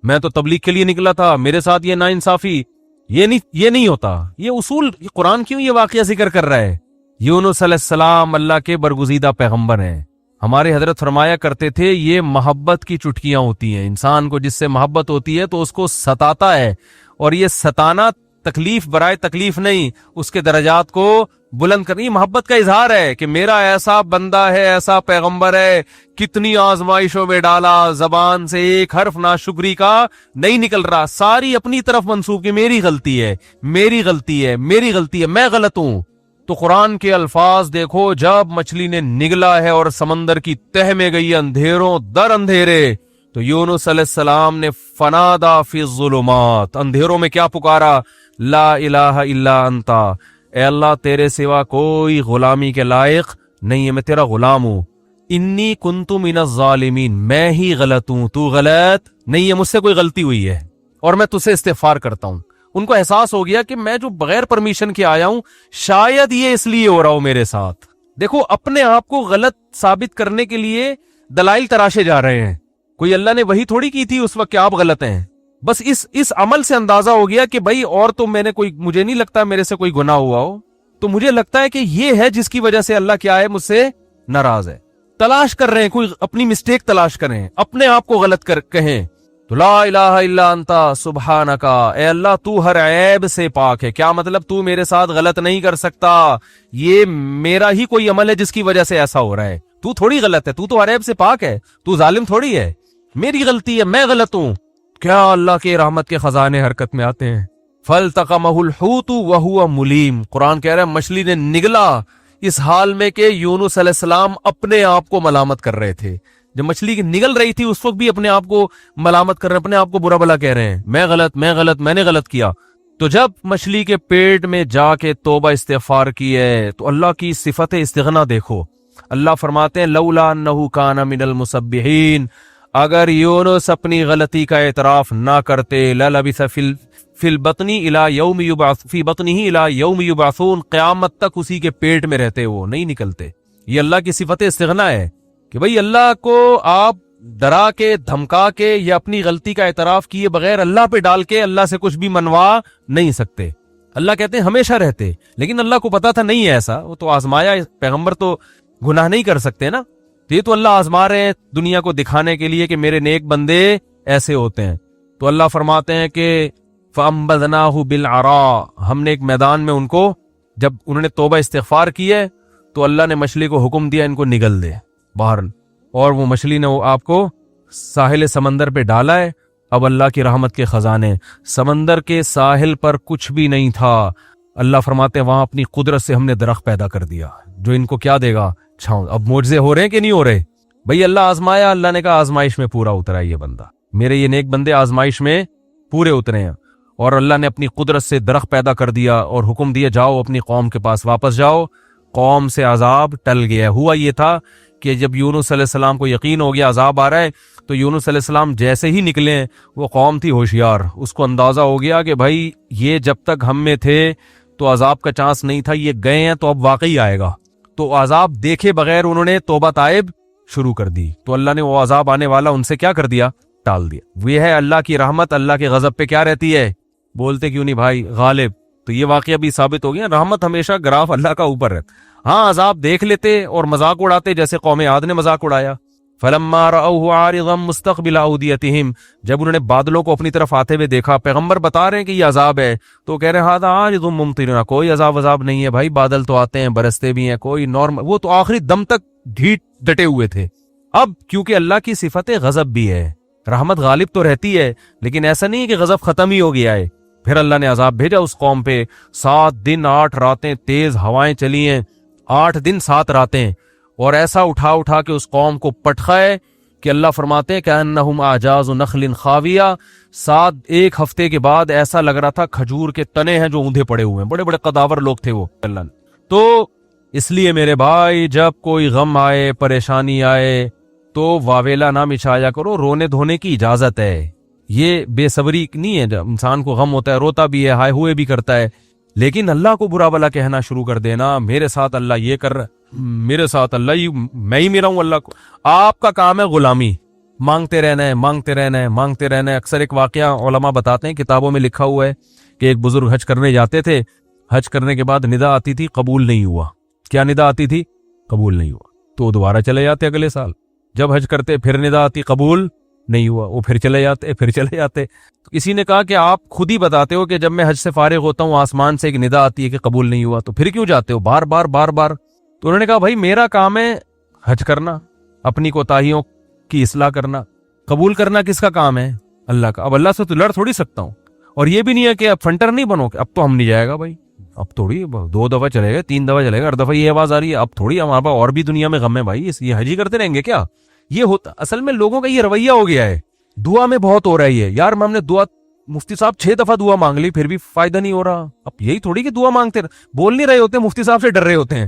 Speaker 2: میں تو تبلیغ کے لیے نکلا تھا, میرے ساتھ یہ ناانصافی, یہ نہیں ہوتا. یہ اصول, یہ قرآن کیوں یہ واقعہ ذکر کر رہا ہے؟ یونس علیہ السلام اللہ کے برگزیدہ پیغمبر ہیں. ہمارے حضرت فرمایا کرتے تھے یہ محبت کی چٹکیاں ہوتی ہیں. انسان کو جس سے محبت ہوتی ہے تو اس کو ستاتا ہے, اور یہ ستانا تکلیف برائے تکلیف نہیں, اس کے درجات کو بلند کرنی محبت کا اظہار ہے کہ میرا ایسا بندہ ہے, ایسا پیغمبر ہے, کتنی آزمائشوں میں ڈالا, زبان سے ایک حرف ناشکری کا نہیں نکل رہا, ساری اپنی طرف منسوب کہ میری غلطی ہے, میں غلط ہوں. تو قرآن کے الفاظ دیکھو, جب مچھلی نے نگلا ہے اور سمندر کی تہ میں گئی اندھیروں در اندھیرے, تو یونس علیہ السلام نے فنادا فی الظلمات, اندھیروں میں کیا پکارا, لا الہ الا انتا, اے اللہ تیرے سوا کوئی غلامی کے لائق نہیں ہے, میں تیرا غلام ہوں. انی کنت من الظالمین, میں ہی غلط ہوں, تو غلط نہیں ہے, مجھ سے کوئی غلطی ہوئی ہے اور میں تجھ سے استغفار کرتا ہوں. ان کو احساس ہو گیا کہ میں جو بغیر پرمیشن کے آیا ہوں شاید یہ اس لیے ہو رہا ہو میرے ساتھ. دیکھو اپنے آپ کو غلط ثابت کرنے کے لیے دلائل تراشے جا رہے ہیں. کوئی اللہ نے وہی تھوڑی کی تھی اس وقت کہ آپ غلط ہیں. بس اس عمل سے اندازہ ہو گیا کہ بھائی اور تو مجھے نہیں لگتا میرے سے کوئی گناہ ہوا ہو, تو مجھے لگتا ہے کہ یہ ہے جس کی وجہ سے اللہ کیا ہے, مجھ سے ناراض ہے. تلاش کر رہے ہیں, کوئی اپنی مسٹیک تلاش کریں, اپنے آپ کو غلط کہیں تو لا الہ الا انتا سبحانکا, اے اللہ تو ہر عیب سے پاک ہے. کیا مطلب, تو میرے ساتھ غلط نہیں کر سکتا, یہ میرا ہی کوئی عمل ہے جس کی وجہ سے ایسا ہو رہا ہے. تو تھوڑی غلط ہے, تو ہر عیب سے پاک ہے, تو ظالم تھوڑی ہے, میری غلطی ہے, میں غلط ہوں. کیا اللہ کے رحمت کے خزانے حرکت میں آتے ہیں. فَالْتَقَمَهُ الْحُوتُ وَهُوَ مُلِيمٌ, قرآن کہہ رہا ہے مچھلی نے نگلا اس حال میں کہ یونس علیہ السلام اپنے آپ کو ملامت کر رہے تھے. جب مچھلی کی نگل رہی تھی اس وقت بھی اپنے آپ کو ملامت کر رہے ہیں, اپنے آپ کو برا بھلا کہہ رہے ہیں, میں نے غلط کیا. تو جب مچھلی کے پیٹ میں جا کے توبہ استغفار کی ہے تو اللہ کی صفت استغنا دیکھو. اللہ فرماتے ہیں لولا انہ کان من المسبحین, اگر یونس اپنی غلطی کا اعتراف نہ کرتے, للبث فی البطن الی یوم یبعث فی بطنہ الی یوم یبعثون, قیامت تک اسی کے پیٹ میں رہتے, وہ نہیں نکلتے. یہ اللہ کی صفت استغنا ہے کہ بھئی اللہ کو آپ ڈرا کے دھمکا کے یا اپنی غلطی کا اعتراف کیے بغیر اللہ پہ ڈال کے اللہ سے کچھ بھی منوا نہیں سکتے. اللہ کہتے ہیں ہمیشہ رہتے, لیکن اللہ کو پتا تھا نہیں ہے ایسا, وہ تو آزمایا. پیغمبر تو گناہ نہیں کر سکتے نا, تو یہ تو اللہ آزما رہے ہیں دنیا کو دکھانے کے لیے کہ میرے نیک بندے ایسے ہوتے ہیں. تو اللہ فرماتے ہیں کہ فَأَنبَذْنَاهُ بِالْعَرَاءِ, ہم نے ایک میدان میں ان کو, جب انہوں نے توبہ استغفار کی ہے تو اللہ نے مچھلی کو حکم دیا ان کو نگل دے باہر, اور وہ مچھلی نے آپ کو ساحل سمندر پہ ڈالا ہے. اب اللہ کی رحمت کے خزانے, سمندر کے ساحل پر کچھ بھی نہیں تھا. اللہ فرماتے ہیں وہاں اپنی قدرت سے ہم نے درخت پیدا کر دیا جو ان کو کیا دے گا, چھاؤں. اب معجزے ہو رہے ہیں کہ نہیں ہو رہے بھئی؟ اللہ آزمایا, اللہ نے کہا آزمائش میں پورا اترا یہ بندہ, میرے یہ نیک بندے آزمائش میں پورے اترے ہیں. اور اللہ نے اپنی قدرت سے درخت پیدا کر دیا اور حکم دیا جاؤ اپنی قوم کے پاس واپس جاؤ. قوم سے عذاب ٹل گیا. ہوا یہ تھا کہ جب یونس علیہ السلام کو یقین ہو گیا عذاب آ رہا ہے, تو یونس علیہ السلام جیسے ہی نکلے, وہ قوم تھی ہوشیار, اس کو اندازہ ہو گیا کہ بھائی یہ جب تک ہم میں تھے تو عذاب کا چانس نہیں تھا, یہ گئے ہیں تو اب واقعی آئے گا. تو عذاب دیکھے بغیر انہوں نے توبہ تائب شروع کر دی, تو اللہ نے وہ عذاب آنے والا ان سے کیا کر دیا, ٹال دیا. یہ ہے اللہ کی رحمت. اللہ کے غضب پہ کیا رہتی ہے؟ بولتے کیوں نہیں بھائی؟ غالب. تو یہ واقعہ بھی ثابت ہو گیا, رحمت ہمیشہ گراف اللہ کا اوپر رہتا. ہاں عذاب دیکھ لیتے اور مذاق اڑاتے, جیسے قوم عاد نے مذاق اڑایا. فلما رأوه عارضا مستقبل اودیتہم, جب انہوں نے بادلوں کو اپنی طرف آتے ہوئے دیکھا, پیغمبر بتا رہے ہیں کہ یہ عذاب ہے, تو کہہ رہے ہیں ھذا عارض ممطرنا, کوئی عذاب نہیں ہے بھائی, بادل تو آتے ہیں برستے بھی ہیں, کوئی نارمل. وہ تو آخری دم تک ڈھیٹ ڈٹے ہوئے تھے. اب کیونکہ اللہ کی صفت غضب بھی ہے, رحمت غالب تو رہتی ہے, لیکن ایسا نہیں ہے کہ غضب ختم ہی ہو گیا ہے. پھر اللہ نے عذاب بھیجا اس قوم پہ. 7 دن 8 راتیں تیز ہوائیں چلی ہیں, 8 دن 7 راتیں, اور ایسا اٹھا کے اس قوم کو پٹخائے کہ اللہ فرماتے ہیں کہ انہم اعجاز نخل خاویہ. 1 ہفتے کے بعد ایسا لگ رہا تھا کھجور کے تنے ہیں جو اوندھے پڑے ہوئے ہیں. بڑے بڑے قداور لوگ تھے وہ. اللہ نے تو اس لیے میرے بھائی, جب کوئی غم آئے, پریشانی آئے, تو واویلا نہ مچایا کرو, رونے دھونے کی اجازت ہے. یہ بے صبری نہیں ہے, جب انسان کو غم ہوتا ہے روتا بھی ہے, ہائے ہوئے بھی کرتا ہے, لیکن اللہ کو برا بلا کہنا شروع کر دینا, میرے ساتھ اللہ یہ کر رہا, میرے ساتھ اللہ میں ہی میرا ہوں اللہ کو. آپ کا کام ہے غلامی, مانگتے رہنا ہے, مانگتے رہنا ہے, مانگتے رہنا ہے. اکثر ایک واقعہ علماء بتاتے ہیں, کتابوں میں لکھا ہوا ہے کہ ایک بزرگ حج کرنے جاتے تھے. حج کرنے کے بعد ندا آتی تھی, قبول نہیں ہوا. کیا ندا آتی تھی؟ قبول نہیں ہوا. تو وہ دوبارہ چلے جاتے اگلے سال. جب حج کرتے پھر ندا آتی, قبول نہیں ہوا, وہ پھر چلے جاتے. تو کسی نے کہا کہ آپ خود ہی بتاتے ہو کہ جب میں حج سے فارغ ہوتا ہوں آسمان سے ایک ندا آتی ہے کہ قبول نہیں ہوا, تو پھر کیوں جاتے ہو بار بار. تو انہوں نے کہا بھائی میرا کام ہے حج کرنا, اپنی کوتاہیوں کی اصلاح کرنا, قبول کرنا کس کا کام ہے؟ اللہ کا. اب اللہ سے تو لڑ تھوڑی سکتا ہوں. اور یہ بھی نہیں ہے کہ اب فنٹر نہیں بنو کہ اب تو ہم نہیں جائے گا بھائی, اب تھوڑی 2 دفعہ چلے گا, 3 دفعہ چلے گا, 8 دفعہ یہ آواز آ رہی ہے, اب تھوڑی ہمارے پاس اور بھی دنیا میں غم ہے بھائی, یہ حج ہی کرتے رہیں گے کیا؟ یہ ہوتا اصل میں لوگوں کا یہ رویہ ہو گیا ہے. دعا میں بہت ہو رہی ہے یار, ہم نے دعا, مفتی صاحب 6 دفعہ دعا مانگ لی پھر بھی فائدہ نہیں ہو رہا. اب یہی تھوڑی کہ دعا مانگتے بول نہیں رہے ہوتے, مفتی صاحب سے ڈر رہے ہوتے ہیں.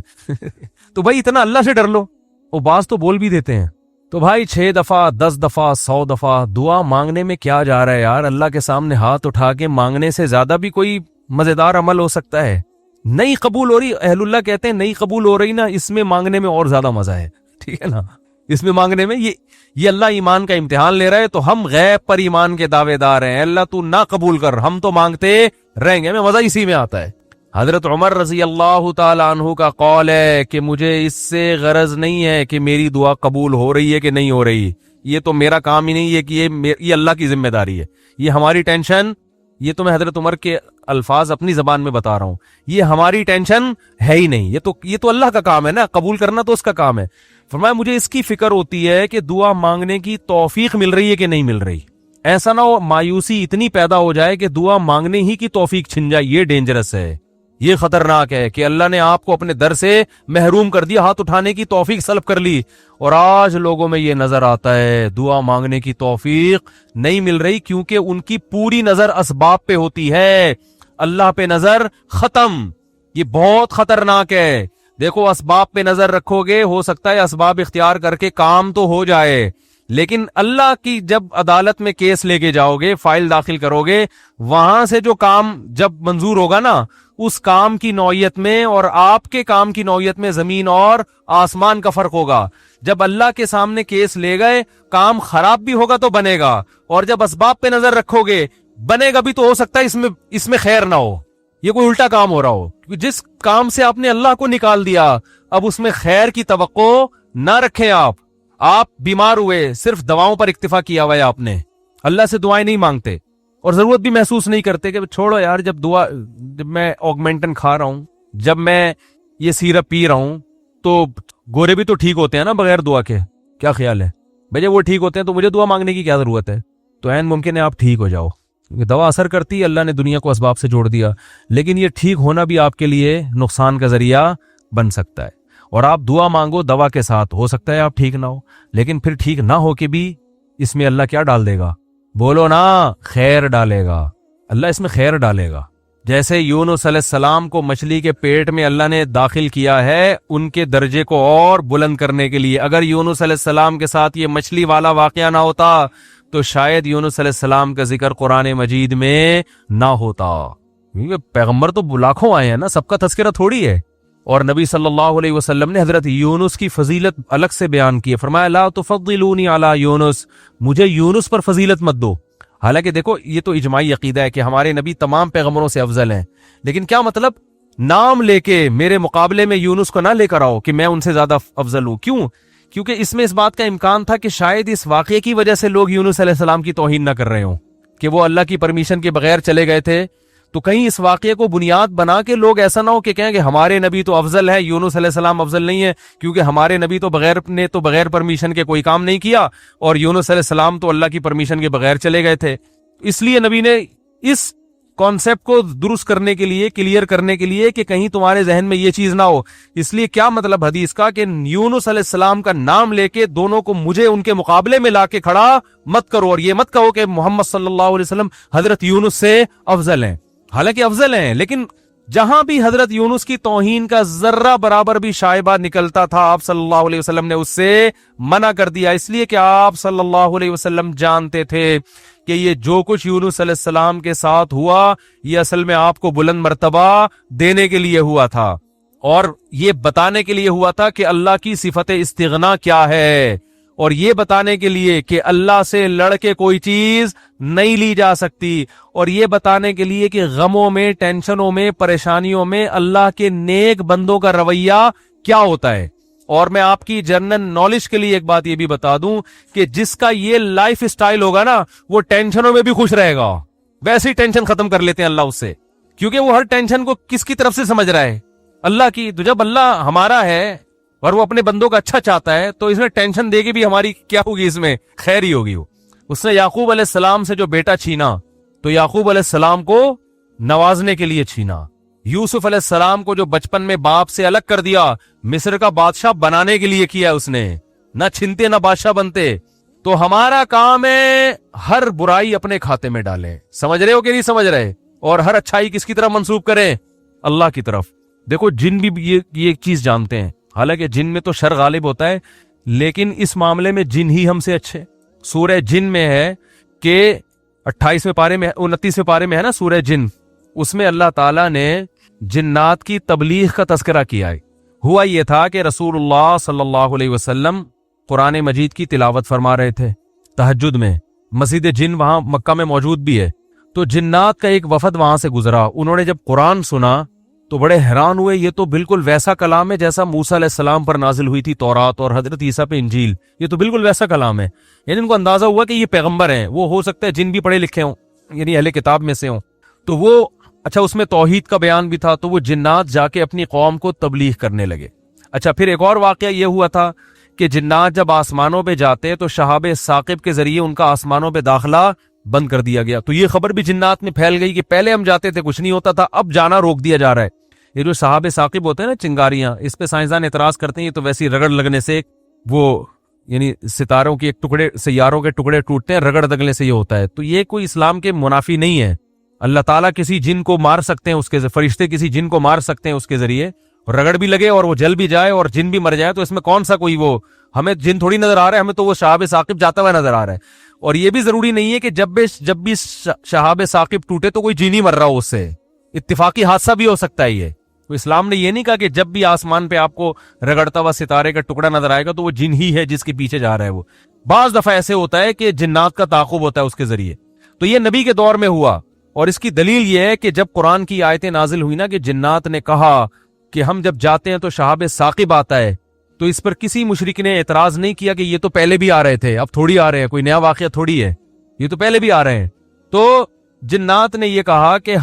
Speaker 2: تو بھائی اتنا اللہ سے ڈر لو. وہ بعض تو بول بھی دیتے ہیں. تو بھائی 6 دفعہ 10 دفعہ 100 دفعہ دعا مانگنے میں کیا جا رہا ہے یار؟ اللہ کے سامنے ہاتھ اٹھا کے مانگنے سے زیادہ بھی کوئی مزیدار عمل ہو سکتا ہے؟ نہیں قبول ہو رہی, اہل اللہ کہتے ہیں نہیں قبول ہو رہی نا, اس میں مانگنے میں اور زیادہ مزہ ہے. ٹھیک ہے نا, اس میں مانگنے میں یہ اللہ ایمان کا امتحان لے رہا ہے, تو ہم غیب پر ایمان کے دعوے دار ہیں. اللہ تو نہ قبول کر, ہم تو مانگتے رہیں گے. میں مزہ اسی میں آتا ہے. حضرت عمر رضی اللہ تعالی عنہ کا قول ہے کہ مجھے اس سے غرض نہیں ہے کہ میری دعا قبول ہو رہی ہے کہ نہیں ہو رہی, یہ تو میرا کام ہی نہیں ہے کہ یہ اللہ کی ذمہ داری ہے, یہ ہماری ٹینشن. یہ تو میں حضرت عمر کے الفاظ اپنی زبان میں بتا رہا ہوں, یہ ہماری ٹینشن ہے ہی نہیں, یہ تو اللہ کا کام ہے نا, قبول کرنا تو اس کا کام ہے. فرمایا مجھے اس کی فکر ہوتی ہے کہ دعا مانگنے کی توفیق مل رہی ہے کہ نہیں مل رہی. ایسا نہ ہو مایوسی اتنی پیدا ہو جائے کہ دعا مانگنے ہی کی توفیق چھن جائے. یہ ڈینجرس ہے, یہ خطرناک ہے کہ اللہ نے آپ کو اپنے در سے محروم کر دیا, ہاتھ اٹھانے کی توفیق سلب کر لی. اور آج لوگوں میں یہ نظر آتا ہے دعا مانگنے کی توفیق نہیں مل رہی, کیونکہ ان کی پوری نظر اسباب پہ ہوتی ہے, اللہ پہ نظر ختم. یہ بہت خطرناک ہے. دیکھو اسباب پہ نظر رکھو گے, ہو سکتا ہے اسباب اختیار کر کے کام تو ہو جائے, لیکن اللہ کی جب عدالت میں کیس لے کے جاؤ گے, فائل داخل کرو گے, وہاں سے جو کام جب منظور ہوگا نا, اس کام کی نوعیت میں اور آپ کے کام کی نوعیت میں زمین اور آسمان کا فرق ہوگا. جب اللہ کے سامنے کیس لے گئے, کام خراب بھی ہوگا تو بنے گا, اور جب اسباب پہ نظر رکھو گے بنے گا بھی تو ہو سکتا ہے اس میں خیر نہ ہو, یہ کوئی الٹا کام ہو رہا ہو. جس کام سے آپ نے اللہ کو نکال دیا, اب اس میں خیر کی توقع نہ رکھیں. آپ بیمار ہوئے, صرف دواؤں پر اکتفا کیا ہوا ہے آپ نے, اللہ سے دعائیں نہیں مانگتے اور ضرورت بھی محسوس نہیں کرتے کہ چھوڑو یار, جب میں آگمنٹن کھا رہا ہوں, جب میں یہ سیرپ پی رہا ہوں, تو گورے بھی تو ٹھیک ہوتے ہیں نا بغیر دعا کے. کیا خیال ہے بھائی؟ جب وہ ٹھیک ہوتے ہیں تو مجھے دعا مانگنے کی کیا ضرورت ہے؟ تو عین ممکن ہے آپ ٹھیک ہو جاؤ, کیونکہ دوا اثر کرتی ہے, اللہ نے دنیا کو اسباب سے جوڑ دیا, لیکن یہ ٹھیک ہونا بھی آپ کے لیے نقصان کا ذریعہ بن سکتا ہے. اور آپ دعا مانگو دوا کے ساتھ, ہو سکتا ہے آپ ٹھیک نہ ہو, لیکن پھر ٹھیک نہ ہو کے بھی اس میں اللہ کیا ڈال دے گا؟ بولو نا, خیر ڈالے گا. اللہ اس میں خیر ڈالے گا. جیسے یونس علیہ السلام کو مچھلی کے پیٹ میں اللہ نے داخل کیا ہے ان کے درجے کو اور بلند کرنے کے لیے. اگر یونس علیہ السلام کے ساتھ یہ مچھلی والا واقعہ نہ ہوتا تو شاید یونس علیہ السلام کا ذکر قرآن مجید میں نہ ہوتا. کیونکہ پیغمبر تو لاکھوں آئے ہیں نا, سب کا تذکرہ تھوڑی ہے. اور نبی صلی اللہ علیہ وسلم نے حضرت یونس کی فضیلت الگ سے بیان کی ہے، فرمایا لا تفضلونی علی یونس، مجھے یونس پر فضیلت مت دو۔ حالانکہ دیکھو یہ تو اجماعی عقیدہ ہے کہ ہمارے نبی تمام پیغمبروں سے افضل ہیں، لیکن کیا مطلب نام لے کے میرے مقابلے میں یونس کو نہ لے کر آؤ کہ میں ان سے زیادہ افضل ہوں۔ کیوں؟ کیونکہ اس میں اس بات کا امکان تھا کہ شاید اس واقعے کی وجہ سے لوگ یونس علیہ السلام کی توہین نہ کر رہے ہوں کہ وہ اللہ کی پرمیشن کے بغیر چلے گئے تھے، تو کہیں اس واقعے کو بنیاد بنا کے لوگ ایسا نہ ہو کہ کہیں کہ ہمارے نبی تو افضل ہے، یونس علیہ السلام افضل نہیں ہے، کیونکہ ہمارے نبی تو بغیر پرمیشن کے کوئی کام نہیں کیا اور یونس علیہ السلام تو اللہ کی پرمیشن کے بغیر چلے گئے تھے۔ اس لیے نبی نے اس کانسیپٹ کو درست کرنے کے لیے، کلیئر کرنے کے لیے کہ کہیں تمہارے ذہن میں یہ چیز نہ ہو، اس لیے کیا مطلب حدیث کا کہ یونس علیہ السلام کا نام لے کے دونوں کو مجھے ان کے مقابلے میں لا کے کھڑا مت کرو، اور یہ مت کہو کہ محمد صلی اللہ علیہ وسلم حضرت یونس سے افضل ہیں۔ حالانکہ افضل ہیں، لیکن جہاں بھی حضرت یونس کی توہین کا ذرہ برابر بھی شائبہ نکلتا تھا آپ صلی اللہ علیہ وسلم نے اس سے منع کر دیا، اس لیے کہ آپ صلی اللہ علیہ وسلم جانتے تھے کہ یہ جو کچھ یونس علیہ السلام کے ساتھ ہوا یہ اصل میں آپ کو بلند مرتبہ دینے کے لیے ہوا تھا، اور یہ بتانے کے لیے ہوا تھا کہ اللہ کی صفت استغنا کیا ہے، اور یہ بتانے کے لیے کہ اللہ سے لڑ کے کوئی چیز نہیں لی جا سکتی، اور یہ بتانے کے لیے کہ غموں میں، ٹینشنوں میں، پریشانیوں میں اللہ کے نیک بندوں کا رویہ کیا ہوتا ہے۔ اور میں آپ کی جنرل نالج کے لیے ایک بات یہ بھی بتا دوں کہ جس کا یہ لائف سٹائل ہوگا نا وہ ٹینشنوں میں بھی خوش رہے گا، ویسے ہی ٹینشن ختم کر لیتے ہیں اللہ اس سے، کیونکہ وہ ہر ٹینشن کو کس کی طرف سے سمجھ رہا ہے؟ اللہ کی۔ تو جب اللہ ہمارا ہے اور وہ اپنے بندوں کا اچھا چاہتا ہے تو اس میں ٹینشن دے گی بھی ہماری کیا ہوگی، اس میں خیر ہی ہوگی۔ اس نے یعقوب علیہ السلام سے جو بیٹا چھینا تو یعقوب علیہ السلام کو نوازنے کے لیے چھینا، یوسف علیہ السلام کو جو بچپن میں باپ سے الگ کر دیا مصر کا بادشاہ بنانے کے لیے کیا اس نے، نہ چھنتے نہ بادشاہ بنتے۔ تو ہمارا کام ہے ہر برائی اپنے کھاتے میں ڈالیں، سمجھ رہے ہو کہ نہیں سمجھ رہے، اور ہر اچھائی کس کی طرف منسوب کریں؟ اللہ کی طرف۔ دیکھو جن بھی یہ چیز جانتے ہیں، حالانکہ جن میں تو شر غالب ہوتا ہے، لیکن اس معاملے میں جن ہی ہم سے اچھے۔ سورہ جن میں ہے کہ 28ویں پارے میں 29ویں پارے میں ہے نا سورہ جن، اس میں اللہ تعالیٰ نے جنات کی تبلیغ کا تذکرہ کیا ہے۔ ہوا یہ تھا کہ رسول اللہ صلی اللہ علیہ وسلم قرآن مجید کی تلاوت فرما رہے تھے تہجد میں، مسجد جن وہاں مکہ میں موجود بھی ہے، تو جنات کا ایک وفد وہاں سے گزرا، انہوں نے جب قرآن سنا تو بڑے حیران ہوئے، یہ تو بالکل ویسا کلام ہے جیسا موسیٰ علیہ السلام پر نازل ہوئی تھی تورات اور حضرت عیسیٰ پہ انجیل، یہ تو بالکل ویسا کلام ہے۔ یعنی ان کو اندازہ ہوا کہ یہ پیغمبر ہیں، وہ ہو سکتا ہے جن بھی پڑھے لکھے ہوں، یعنی اہل کتاب میں سے ہوں، تو وہ اچھا اس میں توحید کا بیان بھی تھا، تو وہ جنات جا کے اپنی قوم کو تبلیغ کرنے لگے۔ اچھا پھر ایک اور واقعہ یہ ہوا تھا کہ جنات جب آسمانوں پہ جاتے تو شہاب ثاقب کے ذریعے ان کا آسمانوں پہ داخلہ بند کر دیا گیا، تو یہ خبر بھی جنات میں پھیل گئی کہ پہلے ہم جاتے تھے کچھ نہیں ہوتا تھا، اب جانا روک دیا جا رہا ہے۔ یہ جو شہاب ثاقب ہوتے ہیں نا چنگاریاں، اس پہ سائنسدان اعتراض کرتے ہیں یہ تو ویسی رگڑ لگنے سے وہ یعنی ستاروں کے ایک ٹکڑے، سیاروں کے ٹکڑے ٹوٹتے ہیں، رگڑ لگنے سے یہ ہوتا ہے، تو یہ کوئی اسلام کے منافی نہیں ہے۔ اللہ تعالیٰ کسی جن کو مار سکتے ہیں اس کے، فرشتے کسی جن کو مار سکتے ہیں اس کے ذریعے، رگڑ بھی لگے اور وہ جل بھی جائے اور جن بھی مر جائے، تو اس میں کون سا کوئی وہ ہمیں جن تھوڑی نظر آ رہا ہے، ہمیں تو وہ شہاب ثاقب جاتا ہوا نظر آ رہا ہے۔ اور یہ بھی ضروری نہیں ہے کہ جب بھی شہاب ثاقب ٹوٹے تو کوئی جن ہی مر رہا ہو، اس سے اتفاقی حادثہ بھی ہو سکتا ہے۔ یہ تو اسلام نے یہ نہیں کہا کہ جب بھی آسمان پہ آپ کو رگڑتا ہوا ستارے کا ٹکڑا نظر آئے گا تو وہ جن ہی ہے جس کے پیچھے جا رہا ہے۔ وہ بعض دفعہ ایسے ہوتا ہے کہ جنات کا تعاقب ہوتا ہے اس کے ذریعے، تو یہ نبی کے دور میں ہوا، اور اس کی دلیل یہ ہے کہ جب قرآن کی آیتیں نازل ہوئی نا کہ جنات نے کہا کہ ہم جب جاتے ہیں تو شہاب ثاقب آتا ہے، تو اس پر کسی مشرک نے اعتراض نہیں کیا کہ یہ تو پہلے بھی آ رہے تھے، اب تھوڑی آ رہے ہیں، کوئی نیا واقعہ تھوڑی ہے، یہ تو پہلے بھی آ رہے ہیں۔ تو جنات نے یہ کہا کہ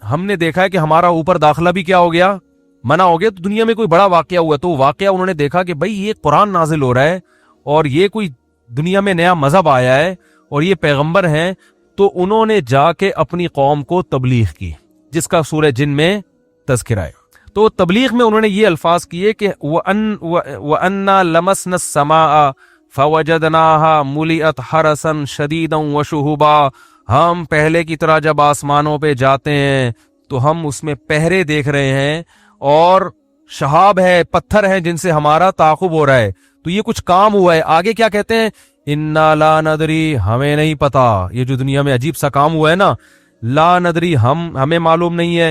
Speaker 2: ہم نے دیکھا ہے کہ ہمارا اوپر داخلہ بھی کیا ہو گیا، منع ہو گیا، تو دنیا میں کوئی بڑا واقعہ ہوا، تو واقعہ انہوں نے دیکھا کہ بھائی یہ قرآن نازل ہو رہا ہے اور یہ کوئی دنیا میں نیا مذہب آیا ہے اور یہ پیغمبر ہیں، تو انہوں نے جا کے اپنی قوم کو تبلیغ کی، جس کا سورہ جن میں تذکرہ ہے۔ تو تبلیغ میں انہوں نے یہ الفاظ کیے کہ وَأَنَّا لَمَسْنَا السَّمَاءَ فَوَجَدْنَاهَا مُلِئَتْ حَرَسًا شَدِيدًا وَشُهُبًا، ہم پہلے کی طرح جب آسمانوں پہ جاتے ہیں تو ہم اس میں پہرے دیکھ رہے ہیں اور شہاب ہے، پتھر ہیں جن سے ہمارا تعاقب ہو رہا ہے، تو یہ کچھ کام ہوا ہے۔ آگے کیا کہتے ہیں؟ اِنَّا لَا نَدْرِي، ہمیں نہیں پتا، یہ جو دنیا میں عجیب سا کام ہوا ہے نا، لا ندری، ہمیں معلوم نہیں ہے،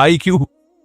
Speaker 2: IQ।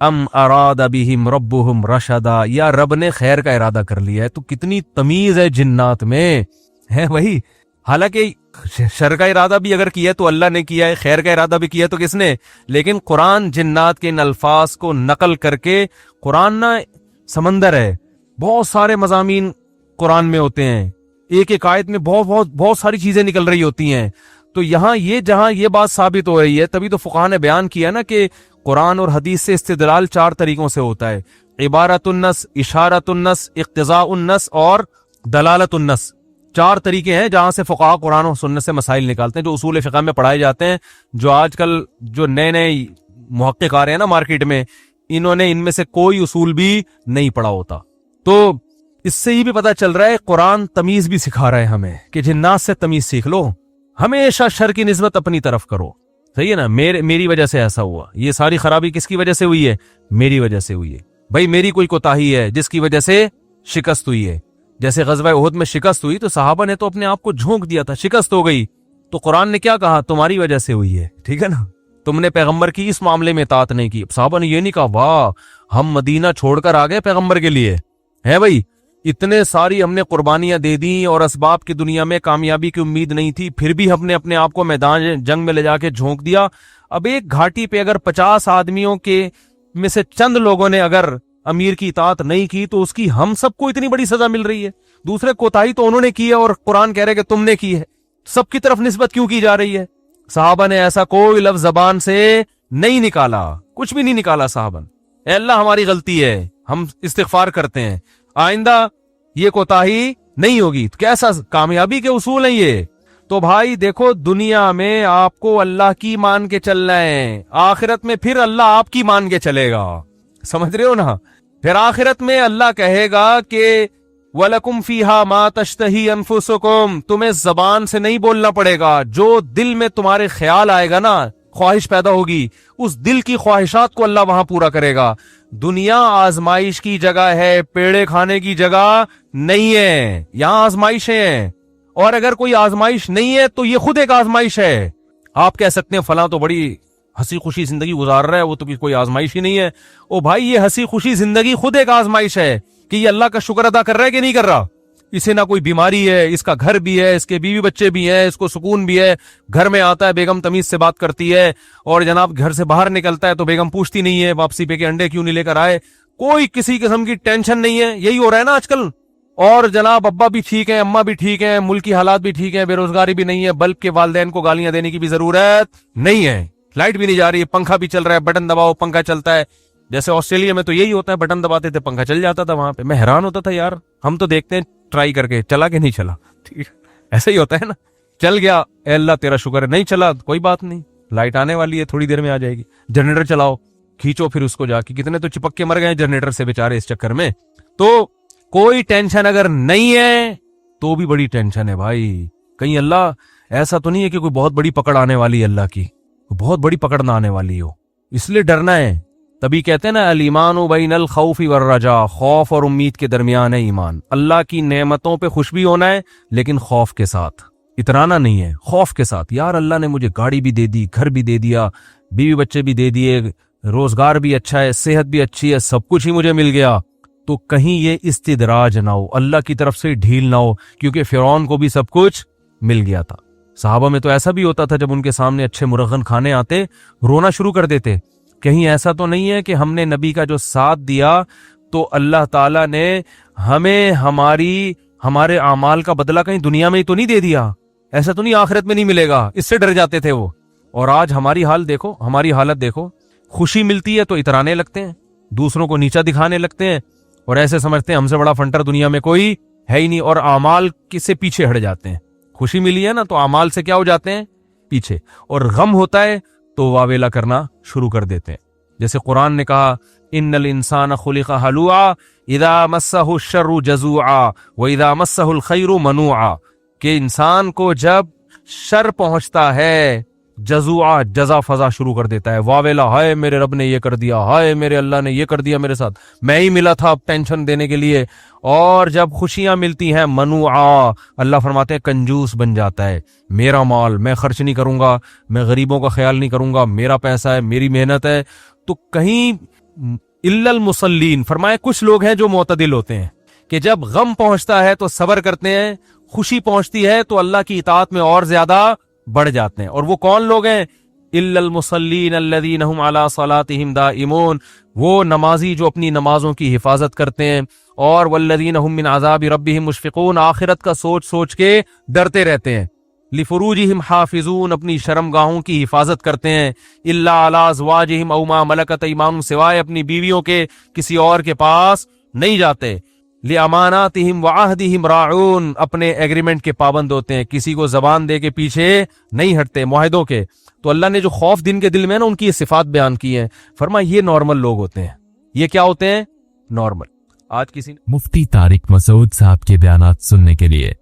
Speaker 2: ام اراد بہم ربہم رشدا, یا رب نے خیر کا ارادہ کر لیا ہے. تو کتنی تمیز ہے جنات میں, ہے وہی. حالانکہ شر کا ارادہ بھی اگر کیا تو اللہ نے کیا ہے, خیر کا ارادہ بھی کیا تو کس نے, لیکن قرآن جنات کے ان الفاظ کو نقل کر کے, قرآن نا سمندر ہے, بہت سارے مضامین قرآن میں ہوتے ہیں, ایک ایک آیت میں بہت ساری چیزیں نکل رہی ہوتی ہیں. تو یہاں یہ جہاں یہ بات ثابت ہو رہی ہے, تبھی تو فقہا نے بیان کیا نا کہ قرآن اور حدیث سے استدلال 4 طریقوں سے ہوتا ہے, عبارت النص, اشارت النص, اقتضاء النص اور دلالت النص. 4 طریقے ہیں جہاں سے فقہا قرآن اور سنت سے مسائل نکالتے ہیں, جو اصول فقہ میں پڑھائے جاتے ہیں. جو آج کل جو نئے محقق آ رہے ہیں نا مارکیٹ میں, انہوں نے ان میں سے کوئی اصول بھی نہیں پڑھا ہوتا. تو اس سے یہ بھی پتا چل رہا ہے قرآن تمیز بھی سکھا رہا ہے ہمیں کہ جنات سے تمیز سیکھ لو, ہمیشہ شر کی نسبت اپنی طرف کرو. صحیح ہے نا, میری وجہ سے ایسا ہوا, یہ ساری خرابی کس کی وجہ سے ہوئی ہے, میری وجہ سے ہوئی ہے. بھائی میری کوئی کوتاہی ہے جس کی وجہ سے شکست ہوئی ہے. جیسے غزوہ احد میں شکست ہوئی تو صحابہ نے تو اپنے آپ کو جھونک دیا تھا, شکست ہو گئی تو قرآن نے کیا کہا, تمہاری وجہ سے ہوئی ہے. ٹھیک ہے نا, تم نے پیغمبر کی اس معاملے میں اطاعت نہیں کی. صحابہ نے یہ نہیں کہا واہ ہم مدینہ چھوڑ کر آ گئے پیغمبر کے لیے, ہے بھائی اتنے ساری ہم نے قربانیاں دے دیں اور اسباب کی دنیا میں کامیابی کی امید نہیں تھی, پھر بھی ہم نے اپنے آپ کو میدان جنگ میں لے جا کے جھونک دیا. اب ایک گھاٹی پہ اگر 50 آدمیوں کے میں سے چند لوگوں نے اگر امیر کی اطاعت نہیں کی تو اس کی ہم سب کو اتنی بڑی سزا مل رہی ہے. دوسرے کوتاہی تو انہوں نے کی ہے اور قرآن کہہ رہے کہ تم نے کی ہے, سب کی طرف نسبت کیوں کی جا رہی ہے؟ صحابہ نے ایسا کوئی لفظ زبان سے نہیں نکالا, کچھ بھی نہیں نکالا صحابہ نے. اے اللہ ہماری غلطی ہے, ہم استغفار کرتے ہیں, آئندہ یہ کوتاہی نہیں ہوگی. تو کیسا کامیابی کے اصول ہیں یہ. تو بھائی دیکھو دنیا میں آپ کو اللہ کی مان کے چلنا ہے, آخرت میں پھر اللہ آپ کی مان کے چلے گا. سمجھ رہے ہو نا, پھر آخرت میں اللہ کہے گا کہ وَلَكُمْ فِيهَا مَا تَشْتَهِي أَنفُسُكُمْ, تمہیں زبان سے نہیں بولنا پڑے گا, جو دل میں تمہارے خیال آئے گا نا, خواہش پیدا ہوگی, اس دل کی خواہشات کو اللہ وہاں پورا کرے گا. دنیا آزمائش کی جگہ ہے, پیڑے کھانے کی جگہ نہیں ہے. یہاں آزمائشیں ہیں, اور اگر کوئی آزمائش نہیں ہے تو یہ خود ایک آزمائش ہے. آپ کہہ سکتے ہیں فلاں تو بڑی ہنسی خوشی زندگی گزار رہا ہے, وہ تو کوئی آزمائش ہی نہیں ہے. او بھائی یہ ہنسی خوشی زندگی خود ایک آزمائش ہے کہ یہ اللہ کا شکر ادا کر رہا ہے کہ نہیں کر رہا. اسے نہ کوئی بیماری ہے, اس کا گھر بھی ہے, اس کے بیوی بچے بھی ہیں, اس کو سکون بھی ہے, گھر میں آتا ہے بیگم تمیز سے بات کرتی ہے, اور جناب گھر سے باہر نکلتا ہے تو بیگم پوچھتی نہیں ہے واپسی پہ کہ انڈے کیوں نہیں لے کر آئے. کوئی کسی قسم کی ٹینشن نہیں ہے. یہی ہو رہا ہے نا آج کل. اور جناب ابا بھی ٹھیک ہیں, اماں بھی ٹھیک ہیں, ملک کی حالات بھی ٹھیک ہیں, بے روزگاری بھی نہیں ہے, بلب کے والدین کو گالیاں دینے کی بھی ضرورت نہیں ہے, لائٹ بھی نہیں جا رہی ہے, پنکھا بھی چل رہا ہے, بٹن دباؤ پنکھا چلتا ہے. جیسے آسٹریلیا میں تو یہی ہوتا ہے, بٹن دباتے تھے پنکھا چل جاتا تھا. وہاں پہ میں حیران ہوتا تھا یار, ہم تو دیکھتے ہیں ٹرائی کر کے چلا کہ نہیں چلا. ٹھیک ایسا ہی ہوتا ہے نا, چل گیا اے اللہ تیرا شکر ہے, نہیں چلا کوئی بات نہیں, لائٹ آنے والی ہے تھوڑی دیر میں آ جائے گی. جنریٹر چلاؤ, کھینچو پھر اس کو جا کے, کتنے تو چپک کے مر گئے جنریٹر سے بیچارے اس چکر میں. تو کوئی ٹینشن اگر نہیں ہے تو بھی بڑی ٹینشن ہے بھائی. کہیں اللہ ایسا تو نہیں ہے کہ کوئی بہت بڑی پکڑ آنے والی ہے, اللہ کی بہت بڑی پکڑ نہ آنے والی ہو, اس لیے ڈرنا ہے. تبھی کہتے ہیں نا الایمان بین الخوف والرجاء, خوف اور امید کے درمیان ہے ایمان. اللہ کی نعمتوں پہ خوش بھی ہونا ہے لیکن خوف کے ساتھ, اترانا نہیں ہے, خوف کے ساتھ. یار اللہ نے مجھے گاڑی بھی دے دی, گھر بھی دے دیا, بیوی بچے بھی دے دیے, روزگار بھی اچھا ہے, صحت بھی اچھی ہے, سب کچھ ہی مجھے مل گیا, تو کہیں یہ استدراج نہ ہو, اللہ کی طرف سے ڈھیل نہ ہو, کیونکہ فرعون کو بھی سب کچھ مل گیا تھا. صحابہ میں تو ایسا بھی ہوتا تھا جب ان کے سامنے اچھے مرغن کھانے آتے رونا شروع کر دیتے. کہیں ایسا تو نہیں ہے کہ ہم نے نبی کا جو ساتھ دیا تو اللہ تعالیٰ نے ہمیں ہمارے اعمال کا بدلہ کہیں دنیا میں ہی تو نہیں دے دیا, ایسا تو نہیں آخرت میں نہیں ملے گا, اس سے ڈر جاتے تھے وہ. اور آج ہماری حال دیکھو, ہماری حالت دیکھو, خوشی ملتی ہے تو اترانے لگتے ہیں, دوسروں کو نیچا دکھانے لگتے ہیں, اور ایسے سمجھتے ہیں ہم سے بڑا فنٹر دنیا میں کوئی ہے ہی نہیں, اور اعمال کس سے پیچھے ہٹ جاتے ہیں. خوشی ملی ہے نا تو اعمال سے کیا ہو جاتے ہیں پیچھے, اور غم ہوتا ہے تو واویلا کرنا شروع کر دیتے ہیں. جیسے قرآن نے کہا ان الانسان خلق ہلوعا اذا مسہ الشر جزوعا واذا مسہ الخیر منوعا, کہ انسان کو جب شر پہنچتا ہے جزوعا, جزا فضا شروع کر دیتا ہے, واویلا, ہائے میرے رب نے یہ کر دیا, ہائے میرے اللہ نے یہ کر دیا میرے ساتھ, میں ہی ملا تھا ٹینشن دینے کے لیے. اور جب خوشیاں ملتی ہیں منوعا, اللہ فرماتے ہیں کنجوس بن جاتا ہے, میرا مال میں خرچ نہیں کروں گا, میں غریبوں کا خیال نہیں کروں گا, میرا پیسہ ہے, میری محنت ہے. تو کہیں الا المصلین، فرمایا کچھ لوگ ہیں جو معتدل ہوتے ہیں کہ جب غم پہنچتا ہے تو صبر کرتے ہیں، خوشی پہنچتی ہے تو اللہ کی اطاعت میں اور زیادہ بڑھ جاتے ہیں. اور وہ کون لوگ ہیں؟ الا المصلین الذین هم علی صلاتهم دائمون، وہ نمازی جو اپنی نمازوں کی حفاظت کرتے ہیں. اور والذین هم من عذاب ربهم مشفقون، آخرت کا سوچ سوچ کے ڈرتے رہتے ہیں. لفروجہم حافظون، اپنی شرمگاہوں کی حفاظت کرتے ہیں. الا علی ازواجہم او ما ملکت ایمانہم، سوائے اپنی بیویوں کے کسی اور کے پاس نہیں جاتے. لاماناتہم وعہدہم راعون، اپنے ایگریمنٹ کے پابند ہوتے ہیں، کسی کو زبان دے کے پیچھے نہیں ہٹتے معاہدوں کے. تو اللہ نے جو خوف دن کے دل میں نا ان کی یہ صفات بیان کی ہیں، فرمایا یہ نارمل لوگ ہوتے ہیں. یہ کیا ہوتے ہیں؟ نارمل. آج کسی
Speaker 3: مفتی طارق مسعود صاحب کے بیانات سننے کے لیے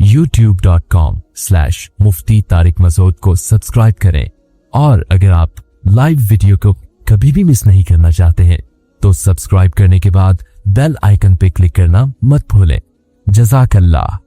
Speaker 3: youtube.com/مفتی طارق مسعود کو سبسکرائب کریں، اور اگر آپ لائیو ویڈیو کو کبھی بھی مس نہیں کرنا چاہتے ہیں تو سبسکرائب کرنے کے بعد بیل آئیکن پہ کلک کرنا مت بھولیں. جزاک اللہ.